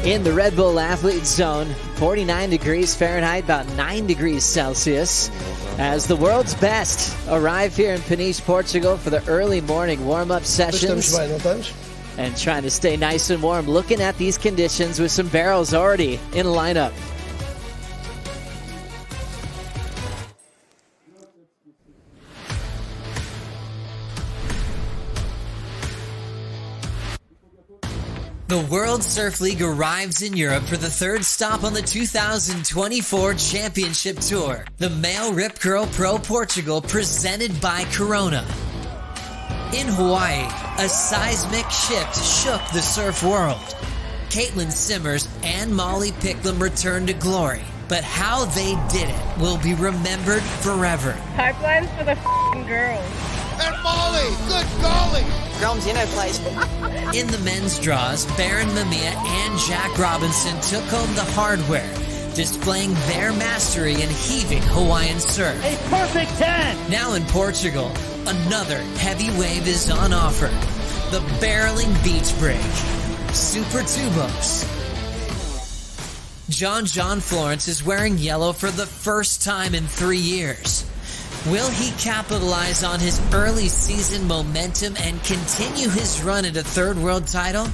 in the Red Bull Athlete Zone. 49 degrees Fahrenheit, about 9 degrees Celsius. As the world's best arrive here in Peniche, Portugal for the early morning warm-up sessions. And trying to stay nice and warm, looking at these conditions with some barrels already in lineup. The World Surf League arrives in Europe for the third stop on the 2024 Championship Tour. The Male Rip Curl Pro Portugal, presented by Corona. In Hawaii, a seismic shift shook the surf world. Caitlin Simmers and Molly Picklum returned to glory, but how they did it will be remembered forever. Pipelines for the f***ing girls. And Molly, good golly! Place. In the men's draws, Baron Mamiya and Jack Robinson took home the hardware, displaying their mastery in heaving Hawaiian surf. A perfect 10! Now in Portugal, another heavy wave is on offer. The barreling beach break. Super Tubos. John Florence is wearing yellow for the first time in 3 years. Will he capitalize on his early season momentum and continue his run at a third world title?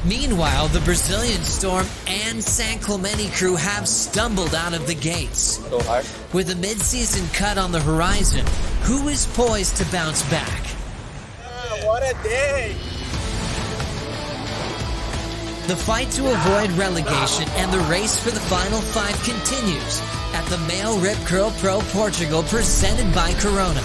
Meanwhile, the Brazilian Storm and San Clemente crew have stumbled out of the gates. With a mid-season cut on the horizon, who is poised to bounce back? What a day! The fight to avoid relegation and the race for the final 5 continues at the Male Rip Curl Pro Portugal, presented by Corona.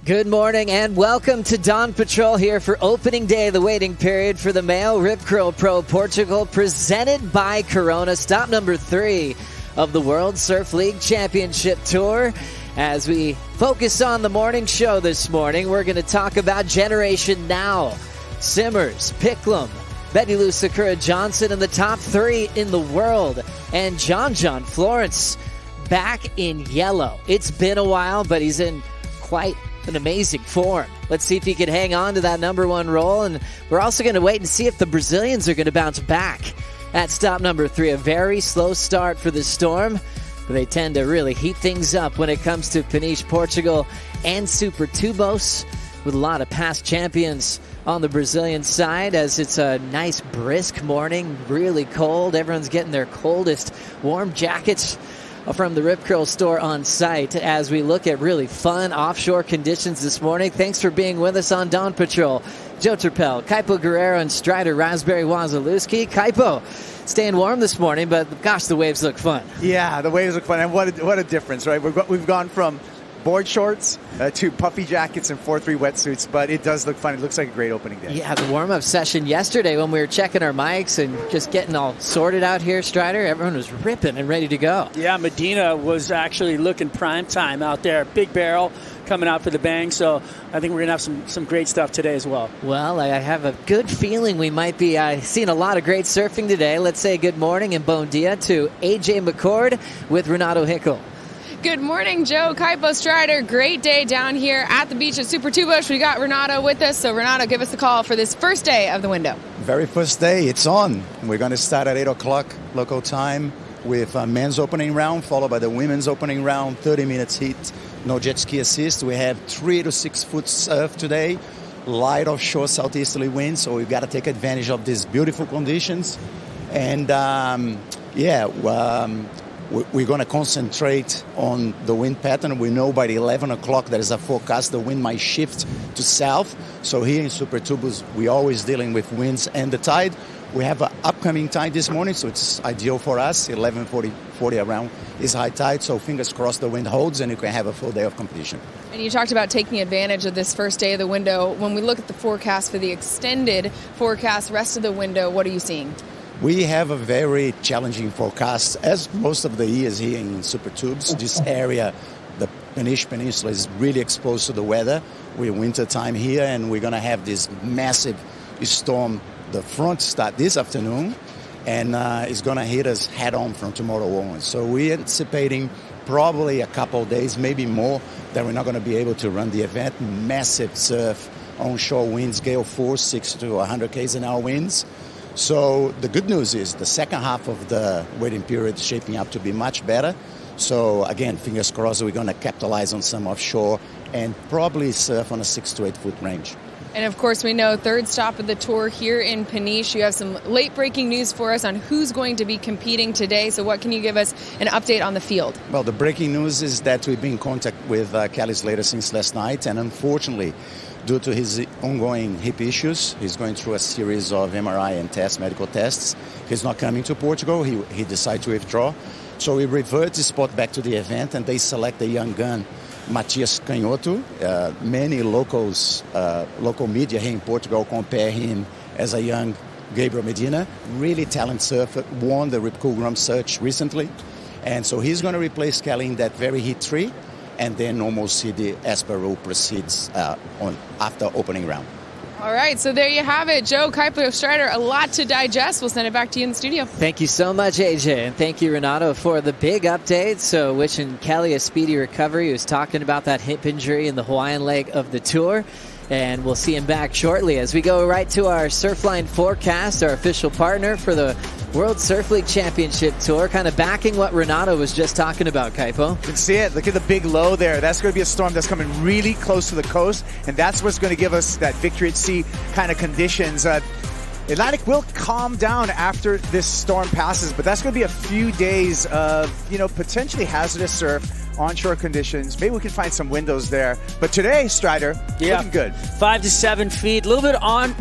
Good morning and welcome to Dawn Patrol here for opening day of the waiting period for the Male Rip Curl Pro Portugal, presented by Corona. Stop number 3 of the World Surf League Championship Tour. As we focus on the morning show this morning, we're going to talk about Generation Now. Simmers, Picklum, Betty Lou Sakura Johnson in the top 3 in the world. And John Florence back in yellow. It's been a while, but he's in quite an amazing form. Let's see if he can hang on to that number 1 role, and we're also going to wait and see if the Brazilians are going to bounce back at stop number 3. A very slow start for the Storm, but they tend to really heat things up when it comes to Peniche, Portugal, and Super Tubos, with a lot of past champions on the Brazilian side, as it's a nice brisk morning, really cold. Everyone's getting their coldest warm jackets from the Rip Curl store on site as we look at really fun offshore conditions this morning. Thanks for being with us on Dawn Patrol. Joe Turpel, Kaipo Guerrero, and Strider Raspberry Wazalewski. Kaipo staying warm this morning, but gosh, the waves look fun. Yeah, the waves look fun, and what a difference, right? We've gone from board shorts to puffy jackets and 4-3 wetsuits, but it does look fun. It looks like a great opening day. Yeah, the warm-up session yesterday when we were checking our mics and just getting all sorted out here, Strider, everyone was ripping and ready to go. Yeah, Medina was actually looking prime time out there. Big barrel coming out for the bang, so I think we're going to have some great stuff today as well. Well, I have a good feeling we might be seeing a lot of great surfing today. Let's say good morning and bon dia to AJ McCord with Renato Hickel. Good morning, Joe, Kaipo, Strider. Great day down here at the beach at Super Tubos. We got Renato with us. So, Renato, give us a call for this first day of the window. Very first day. It's on. We're going to start at 8 o'clock local time with men's opening round, followed by the women's opening round, 30 minutes heat, no jet ski assist. We have 3 to 6 foot surf today, light offshore southeasterly winds, so we've got to take advantage of these beautiful conditions. And, we're going to concentrate on the wind pattern. We know by the 11 o'clock there is a forecast the wind might shift to south. So here in Super Tubos, we're always dealing with winds and the tide. We have an upcoming tide this morning, so it's ideal for us. 11:40 around is high tide, so fingers crossed the wind holds and you can have a full day of competition. And you talked about taking advantage of this first day of the window. When we look at the forecast for the extended forecast, rest of the window, what are you seeing? We have a very challenging forecast, as most of the years here in Super Tubes. This area, the Peniche Peninsula, is really exposed to the weather. We're winter time here, and we're going to have this massive storm. The front start this afternoon, and it's going to hit us head on from tomorrow on. So we're anticipating probably a couple of days, maybe more, that we're not going to be able to run the event. Massive surf, onshore winds, gale force, 60 to 100 k's an hour winds. So the good news is the second half of the waiting period is shaping up to be much better. So again, fingers crossed, we're going to capitalize on some offshore and probably surf on a 6 to 8 foot range. And of course, we know third stop of the tour here in Peniche. You have some late breaking news for us on who's going to be competing today. So what can you give us an update on the field? Well, the breaking news is that we've been in contact with Kelly Slater since last night. And unfortunately, due to his ongoing hip issues, he's going through a series of MRI and medical tests. He's not coming to Portugal. He decided to withdraw. So we revert the spot back to the event, and they select a young gun, Matias Canhoto. Many local media here in Portugal compare him as a young Gabriel Medina. Really talented surfer, won the Rip Curl Grum Search recently. And so he's going to replace Kelly in that very hit 3. And then normal CD Espero proceeds after opening round. All right, so there you have it. Joe, Kayo, Strider, a lot to digest. We'll send it back to you in the studio. Thank you so much, AJ, and thank you, Renato, for the big update. So wishing Kelly a speedy recovery. He was talking about that hip injury in the Hawaiian leg of the tour, and we'll see him back shortly as we go right to our Surfline forecast, our official partner for the World Surf League Championship Tour, kind of backing what Renato was just talking about, Kaipo. You can see it. Look at the big low there. That's going to be a storm that's coming really close to the coast, and that's what's going to give us that victory at sea kind of conditions. Atlantic will calm down after this storm passes, but that's going to be a few days of, potentially hazardous surf, onshore conditions. Maybe we can find some windows there. But today, Strider, looking good. 5 to 7 feet. A little bit on,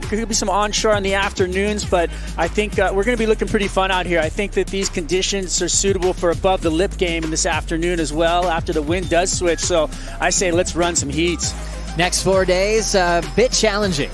could be some onshore in the afternoons, but I think we're going to be looking pretty fun out here. I think that these conditions are suitable for above the lip game in this afternoon as well after the wind does switch. So I say let's run some heats. Next 4 days, a bit challenging.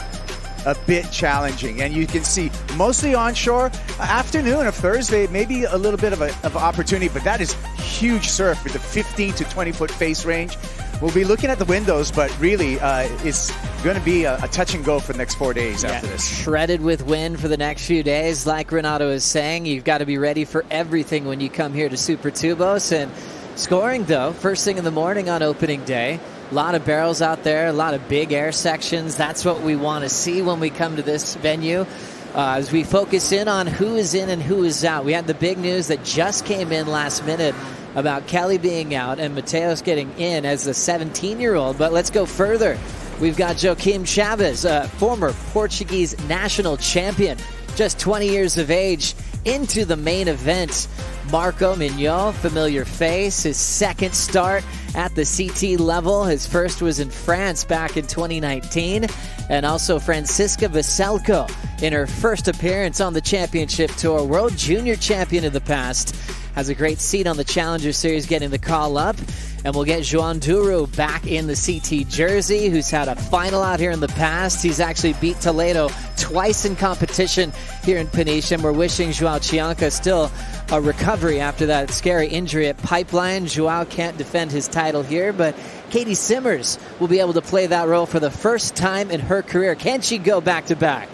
A bit challenging, and you can see mostly onshore. Afternoon of Thursday, maybe a little bit of an opportunity, but that is huge surf with the 15 to 20 foot face range. We'll be looking at the windows, but really it's going to be a touch and go for the next 4 days after this. Shredded with wind for the next few days. Like Renato is saying, you've got to be ready for everything when you come here to Super Tubos. And scoring, though, first thing in the morning on opening day. A lot of barrels out there, a lot of big air sections. That's what we want to see when we come to this venue. As we focus in on who is in and who is out. We had the big news that just came in last minute about Kelly being out and Mateos getting in as the 17-year-old. But let's go further. We've got Joaquim Chavez, a former Portuguese national champion, just 20 years of age, into the main event. Marco Mignot, familiar face, his second start at the CT level. His first was in France back in 2019. And also Francisca Veselko in her first appearance on the championship tour. World junior champion of the past. Has a great seat on the Challenger Series, getting the call up. And we'll get João Duro back in the CT jersey, who's had a final out here in the past. He's actually beat Toledo twice in competition here in Peniche, and we're wishing João Chianca still a recovery after that scary injury at Pipeline. João can't defend his title here, but Katie Simmers will be able to play that role for the first time in her career. Can she go back-to-back?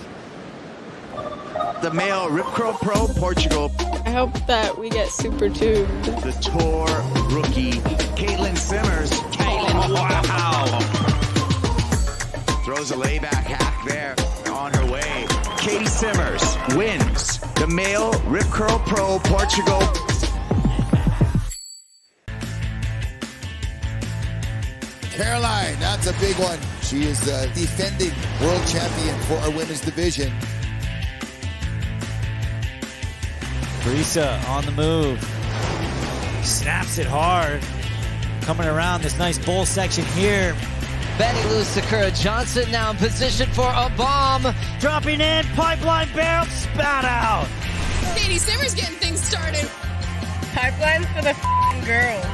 The male Rip Curl Pro Portugal. I hope that we get super tubed. The tour rookie Caitlin Simmers. Wow. Throws a layback hack there on her way. Katie Simmers wins the male Rip Curl Pro Portugal. Caroline, that's a big one. She is the defending world champion for our women's division. Brisa on the move. Snaps it hard. Coming around this nice bowl section here. Betty Lou Sakura Johnson now in position for a bomb. Dropping in, pipeline barrel, spat out. Katie Simmers getting things started. Pipelines for the girls.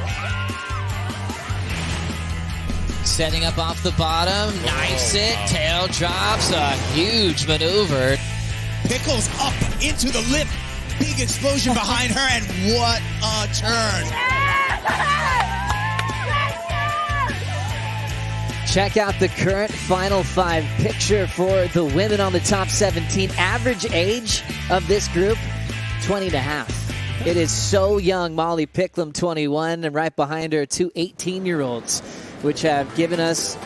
Setting up off the bottom, knifes it, tail drops, a huge maneuver. Pickles up into the lip. Big explosion behind her, and what a turn. Check out the current Final 5 picture for the women on the top 17. Average age of this group, 20 and a half. It is so young. Molly Picklum, 21, and right behind her, two 18-year-olds, which have given us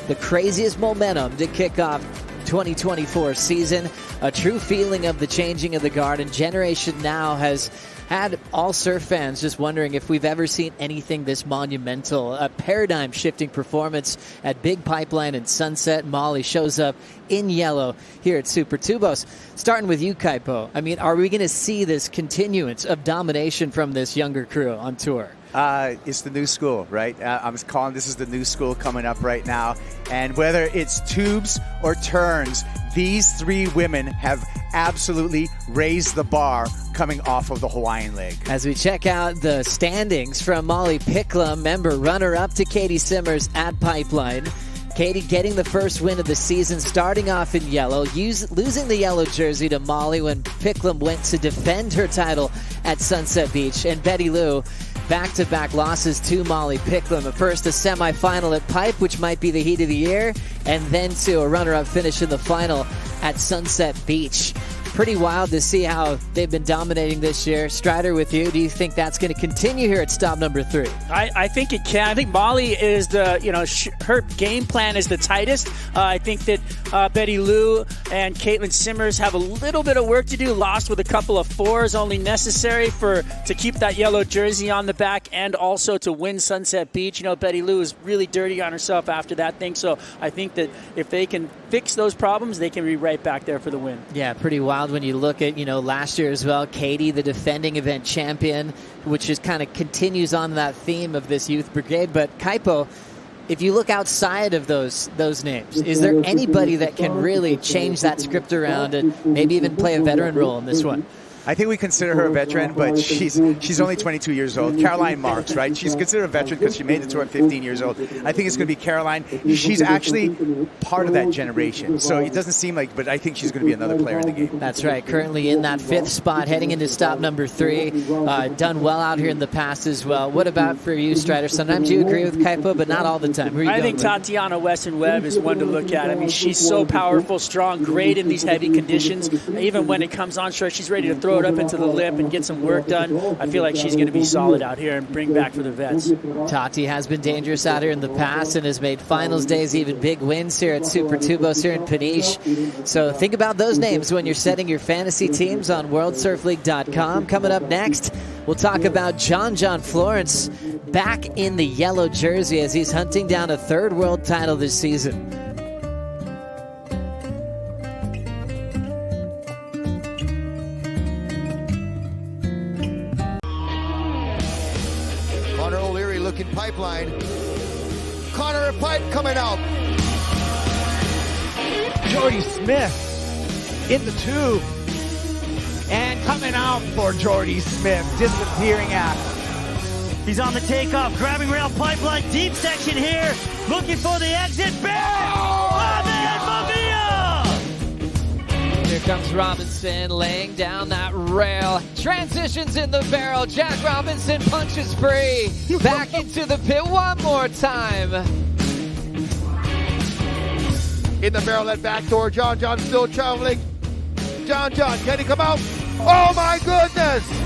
the craziest momentum to kick off 2024 season. A true feeling of the changing of the guard, and Generation Now has had all surf fans just wondering if we've ever seen anything this monumental. A paradigm-shifting performance at Big Pipeline and Sunset. Molly shows up in yellow here at Super Tubos. Starting with you, Kaipo. I mean, are we going to see this continuance of domination from this younger crew on tour? It's the new school, right? I'm calling this is the new school coming up right now. And whether it's tubes or turns, these three women have absolutely raised the bar coming off of the Hawaiian leg. As we check out the standings from Molly Picklum, member runner-up to Katie Simmers at Pipeline. Katie getting the first win of the season, starting off in yellow, losing the yellow jersey to Molly when Picklum went to defend her title at Sunset Beach. And Betty Lou, back-to-back losses to Molly Picklum. At first, a semifinal at Pipe, which might be the heat of the year, and then to a runner-up finish in the final at Sunset Beach. Pretty wild to see how they've been dominating this year. Strider, with you, do you think that's going to continue here at stop number 3? I think it can. I think Molly is her game plan is the tightest. I think that Betty Lou and Caitlin Simmers have a little bit of work to do. Lost with a couple of 4s, only necessary to keep that yellow jersey on the back and also to win Sunset Beach. You know, Betty Lou is really dirty on herself after that thing. So I think that if they can fix those problems, they can be right back there for the win. Yeah, pretty wild when you look at, last year as well. Katie, the defending event champion, which just kind of continues on that theme of this youth brigade. But Kaipo, if you look outside of those names, is there anybody that can really change that script around and maybe even play a veteran role in this one? I think we consider her a veteran, but she's only 22 years old. Caroline Marks, right? She's considered a veteran because she made the tour at 15 years old. I think it's going to be Caroline. She's actually part of that generation, so it doesn't seem like, but I think she's going to be another player in the game. That's right. Currently in that 5th spot, heading into stop number 3. Done well out here in the past as well. What about for you, Strider? Sometimes you agree with Kaipo, but not all the time. I think Tatiana Weston-Webb is one to look at. I mean, she's so powerful, strong, great in these heavy conditions. Even when it comes on shore, she's ready to throw it up into the lip and get some work done. I feel like she's going to be solid out here and bring back for the vets. Tati has been dangerous out here in the past and has made finals days, even big wins here at Super Tubos here in Peniche. So think about those names when you're setting your fantasy teams on WorldSurfLeague.com. Coming up next, we'll talk about John Florence back in the yellow jersey as he's hunting down a 3rd world title this season. Looking pipeline. Connor and Pipe coming out. Jordy Smith in the tube. And coming out for Jordy Smith. Disappearing act. He's on the takeoff. Grabbing rail pipeline. Deep section here. Looking for the exit. Here comes Robinson laying down that rail. Transitions in the barrel. Jack Robinson punches free. Back into the pit one more time. In the barrel at back door. John still traveling. John, can he come out? Oh my goodness!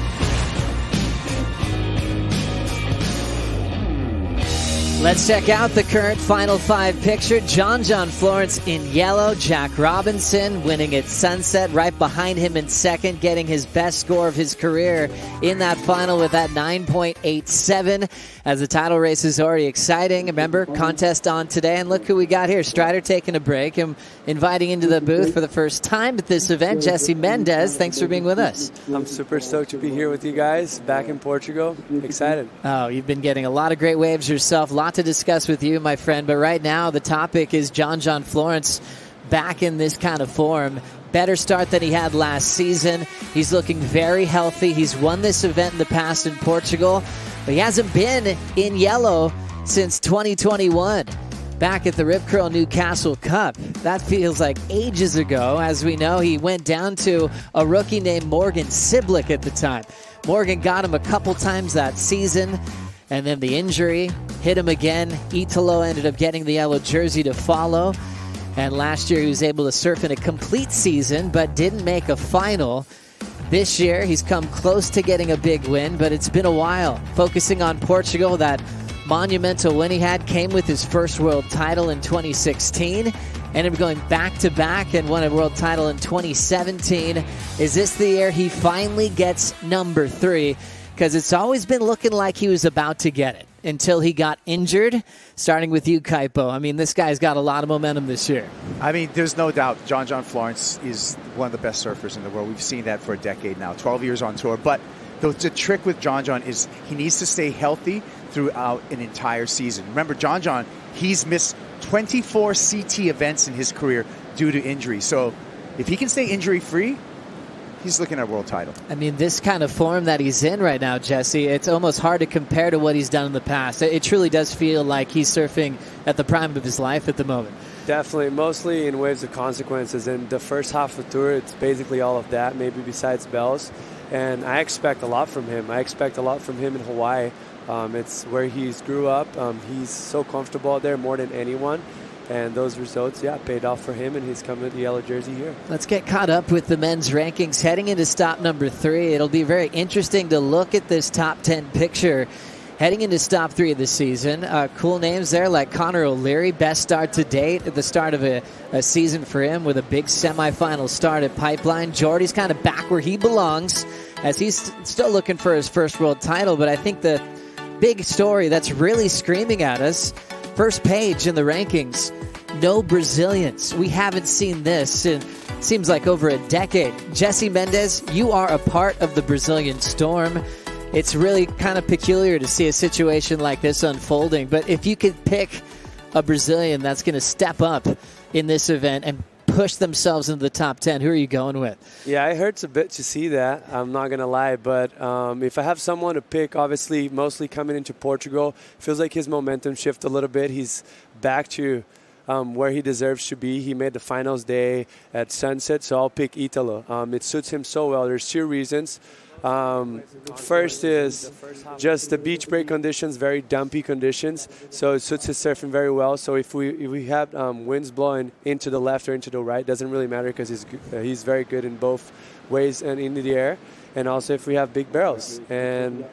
Let's check out the current Final 5 picture. John Florence in yellow. Jack Robinson winning at Sunset. Right behind him in 2nd, getting his best score of his career in that final with that 9.87. As the title race is already exciting. Remember, contest on today. And look who we got here. Strider taking a break and inviting into the booth for the first time at this event, Jesse Mendez. Thanks for being with us. I'm super stoked to be here with you guys back in Portugal. Excited. Oh, you've been getting a lot of great waves yourself. lot to discuss with you, my friend. But right now, the topic is John Florence back in this kind of form. Better start than he had last season. He's looking very healthy. He's won this event in the past in Portugal, but he hasn't been in yellow since 2021. Back at the Rip Curl Newcastle Cup. That feels like ages ago. As we know, he went down to a rookie named Morgan Siblick at the time. Morgan got him a couple times that season, and then the injury hit him again. Italo ended up getting the yellow jersey to follow. And last year he was able to surf in a complete season, but didn't make a final. This year he's come close to getting a big win, but it's been a while. Focusing on Portugal, that monumental win he had came with his first world title in 2016. Ended up going back-to-back and won a world title in 2017. Is this the year he finally gets number 3? Because it's always been looking like he was about to get it until he got injured. Starting with you, Kaipo. I mean, this guy's got a lot of momentum this year. I mean, there's no doubt John Florence is one of the best surfers in the world. We've seen that for a decade now, 12 years on tour. But the trick with John is he needs to stay healthy throughout an entire season. Remember, John, he's missed 24 CT events in his career due to injury. So if he can stay injury-free, he's looking at a world title. I mean, this kind of form that he's in right now, Jesse, it's almost hard to compare to what he's done in the past. It truly does feel like he's surfing at the prime of his life at the moment. Definitely, mostly in waves of consequences. In the first half of the tour, it's basically all of that, maybe besides bells. And I expect a lot from him. I expect a lot from him in Hawaii. It's where he's grew up. He's so comfortable out there more than anyone. And those results, paid off for him, and he's coming with the yellow jersey here. Let's get caught up with the men's rankings. Heading into stop number 3, it'll be very interesting to look at this top 10 picture. Heading into stop 3 of the season, cool names there like Connor O'Leary, best start to date at the start of a season for him with a big semifinal start at Pipeline. Jordy's kind of back where he belongs as he's still looking for his first world title, but I think the big story that's really screaming at us, first page in the rankings, no Brazilians. We haven't seen this in seems like over a decade. Jesse Mendes, you are a part of the Brazilian storm. It's really kind of peculiar to see a situation like this unfolding, but if you could pick a Brazilian that's going to step up in this event and push themselves into the top 10, who are you going with? Yeah, it hurts a bit to see that. I'm not going to lie. But if I have someone to pick, obviously, mostly coming into Portugal, feels like his momentum shift a little bit. He's back to where he deserves to be. He made the finals day at sunset, so I'll pick Italo. It suits him so well. There's 2 reasons. First is just the beach break conditions, very dumpy conditions, so it suits his surfing very well. So if we have winds blowing into the left or into the right, doesn't really matter because he's very good in both ways and into the air. And also if we have big barrels. And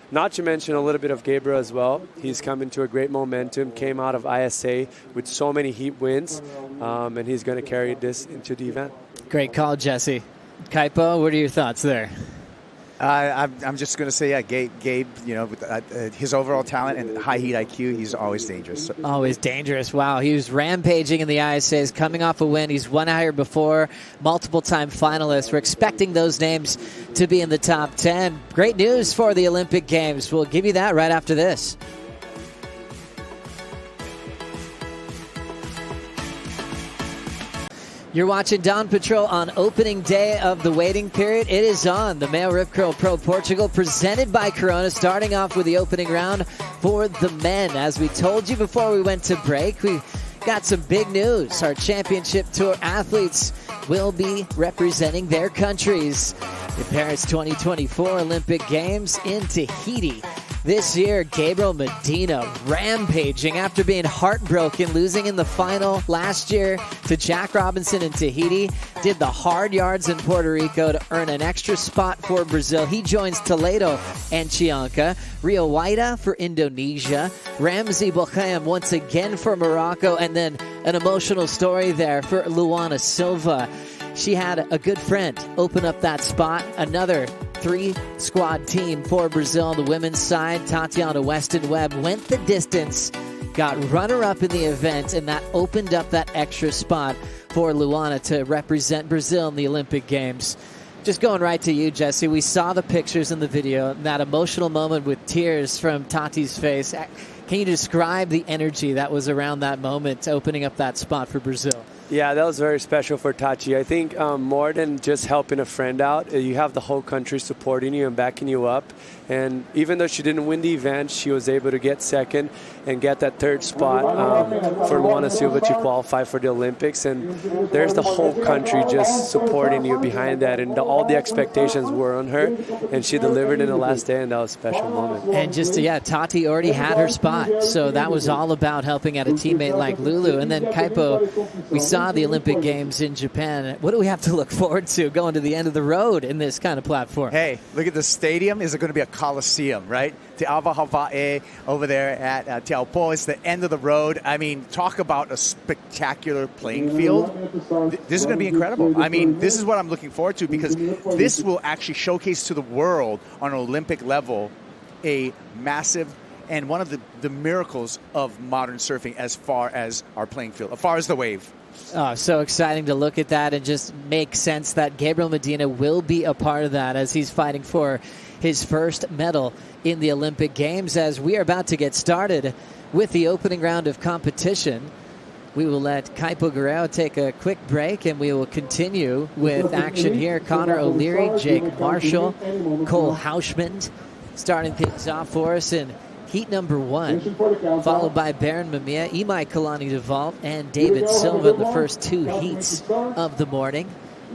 not to mention a little bit of Gabriel as well. He's come into a great momentum, came out of ISA with so many heat winds, and he's going to carry this into the event. Great call, Jesse. Kaipo, what are your thoughts there? I'm just going to say, Gabe, with his overall talent and high heat IQ, he's always dangerous. Always dangerous. Wow, he was rampaging in the ISAs, coming off a win. He's won higher before, multiple-time finalist. We're expecting those names to be in the top 10. Great news for the Olympic Games. We'll give you that right after this. You're watching Dawn Patrol on opening day of the waiting period. It is on the Male Rip Curl Pro Portugal, presented by Corona, starting off with the opening round for the men. As we told you before we went to break, we got some big news. Our championship tour athletes will be representing their countries. The Paris 2024 Olympic Games in Tahiti. This year, Gabriel Medina rampaging after being heartbroken, losing in the final last year to Jack Robinson in Tahiti. Did the hard yards in Puerto Rico to earn an extra spot for Brazil. He joins Toledo and Chianca. Rio Waida for Indonesia. Ramsey Bokhayam once again for Morocco. And then an emotional story there for Luana Silva. She had a good friend open up that spot. Another 3-squad team for Brazil on the women's side. Tatiana Weston-Webb went the distance, got runner-up in the event, and that opened up that extra spot for Luana to represent Brazil in the Olympic Games. Just going right to you, Jesse. We saw the pictures in the video, and that emotional moment with tears from Tati's face. Can you describe the energy that was around that moment, opening up that spot for Brazil? Yeah, that was very special for Tati. I think more than just helping a friend out, you have the whole country supporting you and backing you up. And even though she didn't win the event, she was able to get second and get that third spot for Luana Silva to qualify for the Olympics. And there's the whole country just supporting you behind that. And all the expectations were on her. And she delivered in the last day, and that was a special moment. And just, Tati already had her spot. So that was all about helping out a teammate like Lulu. And then Kaipo, we saw the Olympic Games in Japan. What do we have to look forward to going to the end of the road in this kind of platform? Hey, look at the stadium. Is it going to be a Coliseum, right? Te Awa Hawaii over there at Te Aupo. It's the end of the road. I mean, talk about a spectacular playing field. This is going to be incredible. I mean, this is what I'm looking forward to, because this will actually showcase to the world on an Olympic level a massive and one of the miracles of modern surfing as far as our playing field, as far as the wave. Oh, so exciting to look at that, and just make sense that Gabriel Medina will be a part of that as he's fighting for his first medal in the Olympic Games. As we are about to get started with the opening round of competition, we will let Kaipo Guerrero take a quick break, and we will continue with action here. Connor O'Leary, Jake Marshall, Cole Hausman starting things off for us in heat number 1, followed by Baron Mamiya, Imai Kalani-Devault, and David Silva in the first 2 heats of the morning.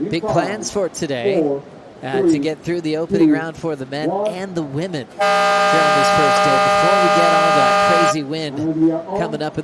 Big plans for today to get through the opening round for the men and the women here on this first day, before we get all that crazy wind coming up in